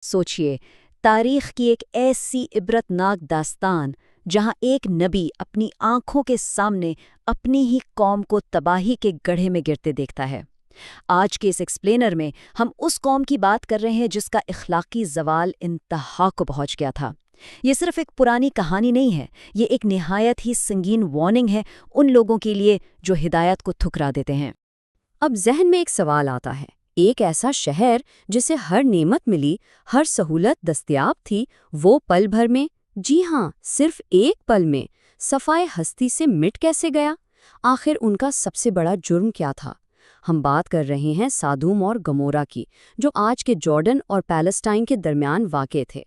سوچئے، تاریخ کی ایک ایسی عبرتناک داستان جہاں ایک نبی اپنی آنکھوں کے سامنے اپنی ہی قوم کو تباہی کے گڑھے میں گرتے دیکھتا ہے۔ آج کے اس ایکسپلینر میں ہم اس قوم کی بات کر رہے ہیں جس کا اخلاقی زوال انتہا کو پہنچ گیا تھا۔ یہ صرف ایک پرانی کہانی نہیں ہے، یہ ایک نہایت ہی سنگین وارننگ ہے ان لوگوں کے لیے جو ہدایت کو ٹھکرا دیتے ہیں۔ اب ذہن میں ایک سوال آتا ہے، ایک ایسا شہر جسے ہر نعمت ملی، ہر سہولت دستیاب تھی، وہ پل بھر میں، جی ہاں صرف ایک پل میں، صفائے ہستی سے مٹ کیسے گیا؟ آخر ان کا سب سے بڑا جرم کیا تھا؟ ہم بات کر رہے ہیں سادوم اور گمورا کی، جو آج کے جارڈن اور پیلسٹائن کے درمیان واقع تھے۔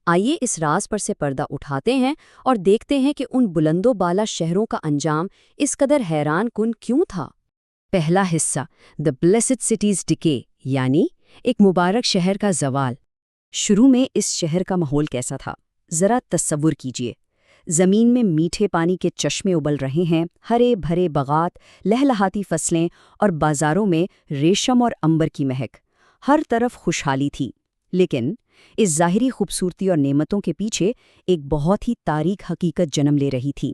آئیے اس راز پر سے پردہ اٹھاتے ہیں اور دیکھتے ہیں کہ ان بلند و بالا شہروں کا انجام اس قدر حیران کن کیوں تھا۔ پہلا حصہ، دی بلیسڈ سٹیز ڈکے، یعنی ایک مبارک شہر کا زوال۔ شروع میں اس شہر کا ماحول کیسا تھا؟ ذرا تصور کیجئے۔ زمین میں میٹھے پانی کے چشمے ابل رہے ہیں، ہرے بھرے باغات، لہلہاتی فصلیں اور بازاروں میں ریشم اور عنبر کی مہک۔ ہر طرف خوشحالی تھی، لیکن اس ظاہری خوبصورتی اور نعمتوں کے پیچھے ایک بہت ہی تاریک حقیقت جنم لے رہی تھی۔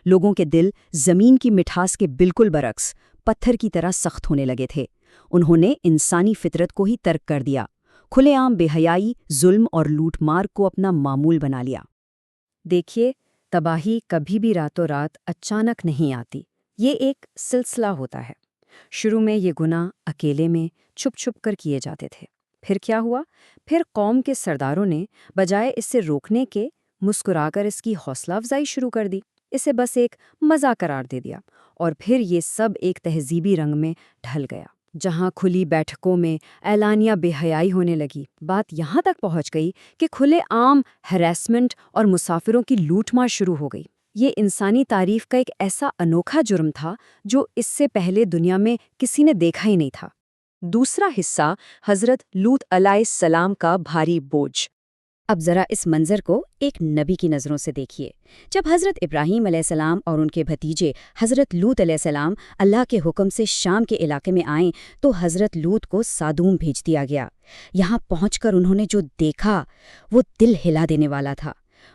لوگوں کے دل زمین کی مٹھاس کے بالکل برعکس پتھر کی طرح سخت ہونے لگے تھے۔ انہوں نے انسانی فطرت کو ہی ترک کر دیا، کھلے عام بے حیائی، ظلم اور لوٹ مار کو اپنا معمول بنا لیا۔ دیکھیے، تباہی کبھی بھی راتوں رات اچانک نہیں آتی، یہ ایک سلسلہ ہوتا ہے۔ شروع میں یہ گناہ اکیلے میں چھپ چھپ کر کیے جاتے تھے۔ پھر کیا ہوا؟ پھر قوم کے سرداروں نے بجائے اسے روکنے کے مسکرا کر اس کی حوصلہ افزائی شروع کر دی، اسے بس ایک مزاح قرار دے دیا، اور پھر یہ سب ایک تہذیبی رنگ میں ڈھل گیا، جہاں کھلی بیٹھکوں میں اعلانیہ بے حیائی ہونے لگی۔ بات یہاں تک پہنچ گئی کہ کھلے عام ہریسمنٹ اور مسافروں کی لوٹ مار شروع ہو گئی۔ یہ انسانی تاریخ کا ایک ایسا انوکھا جرم تھا جو اس سے پہلے دنیا میں کسی نے دیکھا ہی نہیں تھا۔ دوسرا حصہ، حضرت لوط علیہ السلام کا بھاری بوجھ۔ اب ذرا اس منظر کو ایک نبی کی نظروں سے دیکھیے۔ جب حضرت ابراہیم علیہ السلام اور ان کے بھتیجے حضرت لوط علیہ السلام اللہ کے حکم سے شام کے علاقے میں آئیں تو حضرت لوط کو سادوم بھیج دیا گیا۔ یہاں پہنچ کر انہوں نے جو دیکھا وہ دل ہلا دینے والا تھا۔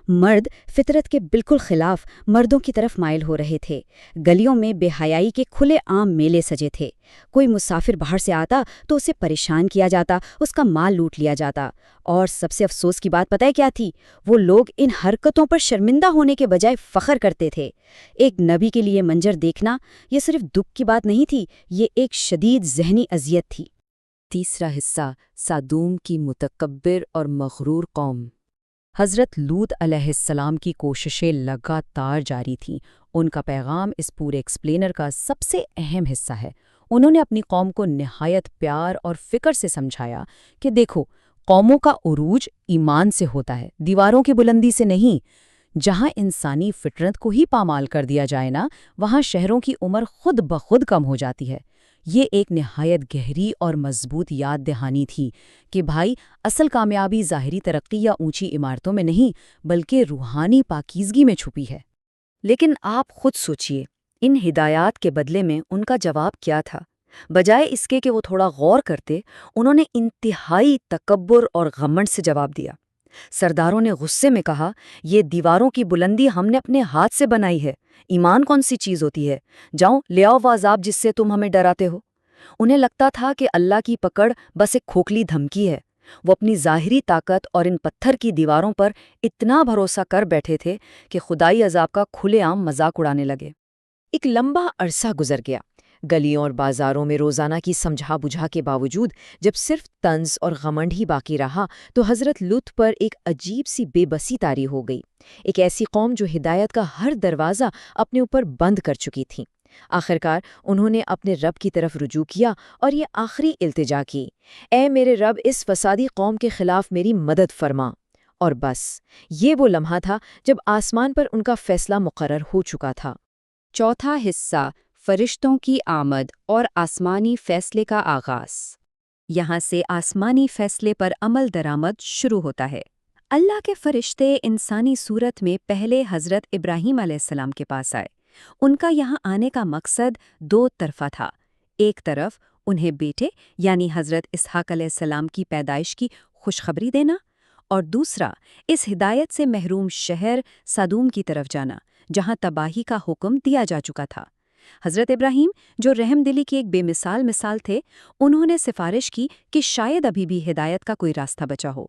مرد فطرت کے بالکل خلاف مردوں کی طرف مائل ہو رہے تھے۔ گلیوں میں بے حیائی کے کھلے عام میلے سجے تھے۔ کوئی مسافر باہر سے آتا تو اسے پریشان کیا جاتا، اس کا مال لوٹ لیا جاتا۔ اور سب سے افسوس کی بات پتہ ہے کیا تھی؟ وہ لوگ ان حرکتوں پر شرمندہ ہونے کے بجائے فخر کرتے تھے۔ ایک نبی کے لیے منظر دیکھنا یہ صرف دکھ کی بات نہیں تھی، یہ ایک شدید ذہنی اذیت تھی۔ تیسرا حصہ، سادوم کی متکبر اور مغرور قوم۔ حضرت لوط علیہ السلام کی کوششیں لگاتار جاری تھیں۔ ان کا پیغام اس پورے ایکسپلینر کا سب سے اہم حصہ ہے۔ انہوں نے اپنی قوم کو نہایت پیار اور فکر سے سمجھایا کہ دیکھو، قوموں کا عروج ایمان سے ہوتا ہے، دیواروں کی بلندی سے نہیں۔ جہاں انسانی فطرت کو ہی پامال کر دیا جائے نا، وہاں شہروں کی عمر خود بخود کم ہو جاتی ہے۔ یہ ایک نہایت گہری اور مضبوط یاد دہانی تھی کہ بھائی، اصل کامیابی ظاہری ترقی یا اونچی عمارتوں میں نہیں بلکہ روحانی پاکیزگی میں چھپی ہے۔ لیکن آپ خود سوچئے، ان ہدایات کے بدلے میں ان کا جواب کیا تھا؟ بجائے اس کے کہ وہ تھوڑا غور کرتے، انہوں نے انتہائی تکبر اور غمنڈ سے جواب دیا۔ سرداروں نے غصے میں کہا، یہ دیواروں کی بلندی ہم نے اپنے ہاتھ سے بنائی ہے، ایمان کون سی چیز ہوتی ہے؟ جاؤ لے آؤ وہ عذاب جس سے تم ہمیں ڈراتے ہو۔ انہیں لگتا تھا کہ اللہ کی پکڑ بس ایک کھوکھلی دھمکی ہے۔ وہ اپنی ظاہری طاقت اور ان پتھر کی دیواروں پر اتنا بھروسہ کر بیٹھے تھے کہ خدائی عذاب کا کھلے عام مذاق اڑانے لگے۔ ایک لمبا عرصہ گزر گیا۔ گلیوں اور بازاروں میں روزانہ کی سمجھا بجھا کے باوجود جب صرف طنز اور غمنڈ ہی باقی رہا تو حضرت لوط پر ایک عجیب سی بے بسی طاری ہو گئی۔ ایک ایسی قوم جو ہدایت کا ہر دروازہ اپنے اوپر بند کر چکی تھی۔ آخرکار انہوں نے اپنے رب کی طرف رجوع کیا اور یہ آخری التجا کی، اے میرے رب، اس فسادی قوم کے خلاف میری مدد فرما۔ اور بس یہ وہ لمحہ تھا جب آسمان پر ان کا فیصلہ مقرر ہو چکا تھا۔ چوتھا حصہ، فرشتوں کی آمد اور آسمانی فیصلے کا آغاز۔ یہاں سے آسمانی فیصلے پر عمل درآمد شروع ہوتا ہے۔ اللہ کے فرشتے انسانی صورت میں پہلے حضرت ابراہیم علیہ السلام کے پاس آئے۔ ان کا یہاں آنے کا مقصد دو طرفہ تھا۔ ایک طرف انہیں بیٹے یعنی حضرت اسحاق علیہ السلام کی پیدائش کی خوشخبری دینا، اور دوسرا اس ہدایت سے محروم شہر سدوم کی طرف جانا جہاں تباہی کا حکم دیا جا چکا تھا۔ حضرت ابراہیم، جو رحم دلی کی ایک بے مثال تھے، انہوں نے سفارش کی کہ شاید ابھی بھی ہدایت کا کوئی راستہ بچا ہو،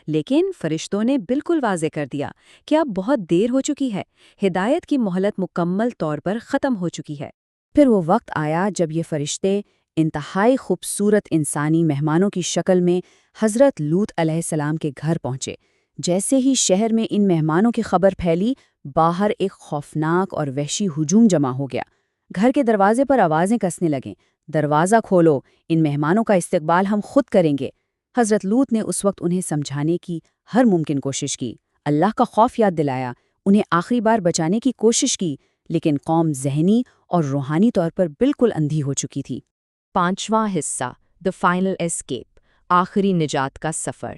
لیکن فرشتوں نے بالکل واضح کر دیا کہ اب بہت دیر ہو چکی ہے، ہدایت کی مہلت مکمل طور پر ختم ہو چکی ہے۔ پھر وہ وقت آیا جب یہ فرشتے انتہائی خوبصورت انسانی مہمانوں کی شکل میں حضرت لوط علیہ السلام کے گھر پہنچے۔ جیسے ہی شہر میں ان مہمانوں کی خبر پھیلی، باہر ایک خوفناک اور وحشی ہجوم جمع ہو گیا۔ گھر کے دروازے پر آوازیں کسنے لگیں، دروازہ کھولو، ان مہمانوں کا استقبال ہم خود کریں گے۔ حضرت لوط نے اس وقت انہیں سمجھانے کی ہر ممکن کوشش کی، اللہ کا خوف یاد دلایا، انہیں آخری بار بچانے کی کوشش کی، لیکن قوم ذہنی اور روحانی طور پر بالکل اندھی ہو چکی تھی۔ 5واں حصہ، دی فائنل اسکیپ، آخری نجات کا سفر۔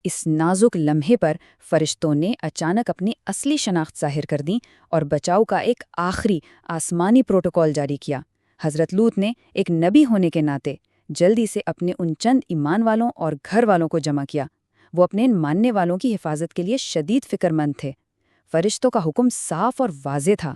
اس نازک لمحے پر فرشتوں نے اچانک اپنی اصلی شناخت ظاہر کر دی اور بچاؤ کا ایک آخری آسمانی پروٹوکول جاری کیا۔ حضرت لوط نے ایک نبی ہونے کے ناطے جلدی سے اپنے ان چند ایمان والوں اور گھر والوں کو جمع کیا۔ وہ اپنے ان ماننے والوں کی حفاظت کے لیے شدید فکر مند تھے۔ فرشتوں کا حکم صاف اور واضح تھا،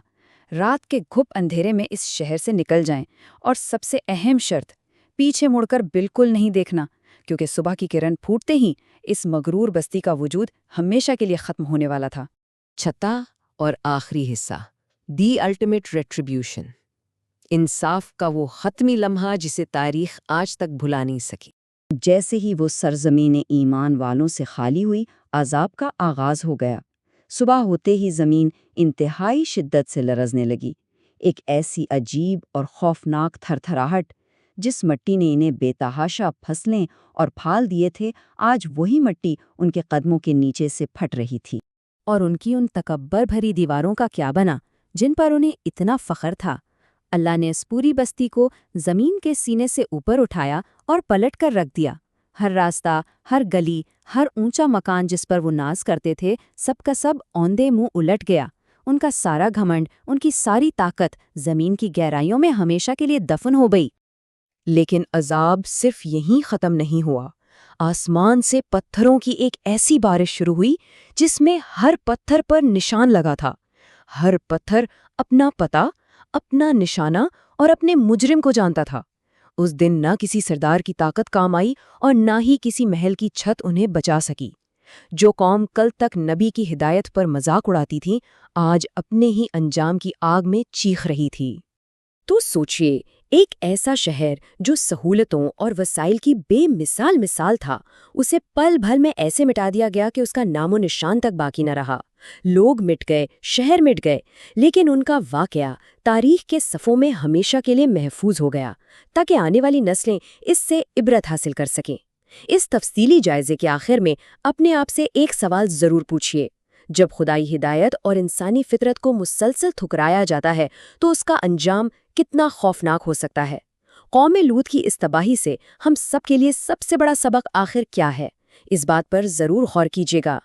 رات کے گھپ اندھیرے میں اس شہر سے نکل جائیں، اور سب سے اہم شرط، پیچھے مڑ کر بالکل نہیں دیکھنا، کیونکہ صبح کی کرن پھوٹتے ہی اس مغرور بستی کا وجود ہمیشہ کے لیے ختم ہونے والا تھا۔ 6 اور آخری حصہ، دی الٹیمیٹ ریٹریبیوشن، انصاف کا وہ حتمی لمحہ جسے تاریخ آج تک بھلا نہیں سکی۔ جیسے ہی وہ سرزمین ایمان والوں سے خالی ہوئی، عذاب کا آغاز ہو گیا۔ صبح ہوتے ہی زمین انتہائی شدت سے لرزنے لگی، ایک ایسی عجیب اور خوفناک تھرتھراہٹ جس مٹی نے انہیں بے تحاشا پھسلیں اور پھال دیے تھے، آج وہی مٹی ان کے قدموں کے نیچے سے پھٹ رہی تھی۔ اور ان کی ان تکبر بھری دیواروں کا کیا بنا جن پر انہیں اتنا فخر تھا؟ اللہ نے اس پوری بستی کو زمین کے سینے سے اوپر اٹھایا اور پلٹ کر رکھ دیا۔ ہر راستہ، ہر گلی، ہر اونچا مکان جس پر وہ ناز کرتے تھے، سب کا سب اوندے منہ الٹ گیا۔ ان کا سارا گھمنڈ، ان کی ساری طاقت زمین کی گہرائیوں میں ہمیشہ کے لیے دفن ہو گئی۔ لیکن عذاب صرف یہیں ختم نہیں ہوا۔ آسمان سے پتھروں کی ایک ایسی بارش شروع ہوئی جس میں ہر پتھر پر نشان لگا تھا۔ ہر پتھر اپنا پتہ، اپنا نشانہ اور اپنے مجرم کو جانتا تھا۔ اس دن نہ کسی سردار کی طاقت کام آئی اور نہ ہی کسی محل کی چھت انہیں بچا سکی۔ جو قوم کل تک نبی کی ہدایت پر مذاق اڑاتی تھی، آج اپنے ہی انجام کی آگ میں چیخ رہی تھی۔ تو سوچئے، ایک ایسا شہر جو سہولتوں اور وسائل کی بے مثال تھا، اسے پل بھر میں ایسے مٹا دیا گیا کہ اس کا نام و نشان تک باقی نہ رہا۔ لوگ مٹ گئے، شہر مٹ گئے، لیکن ان کا واقعہ تاریخ کے صفوں میں ہمیشہ کے لیے محفوظ ہو گیا، تاکہ آنے والی نسلیں اس سے عبرت حاصل کر سکیں۔ اس تفصیلی جائزے کے آخر میں اپنے آپ سے ایک سوال ضرور پوچھئے، جب خدائی ہدایت اور انسانی فطرت کو مسلسل ٹھکرایا جاتا ہے تو اس کا انجام کتنا خوفناک ہو سکتا ہے؟ قوم لوط کی اس تباہی سے ہم سب کے لیے سب سے بڑا سبق آخر کیا ہے؟ اس بات پر ضرور غور کیجیے گا۔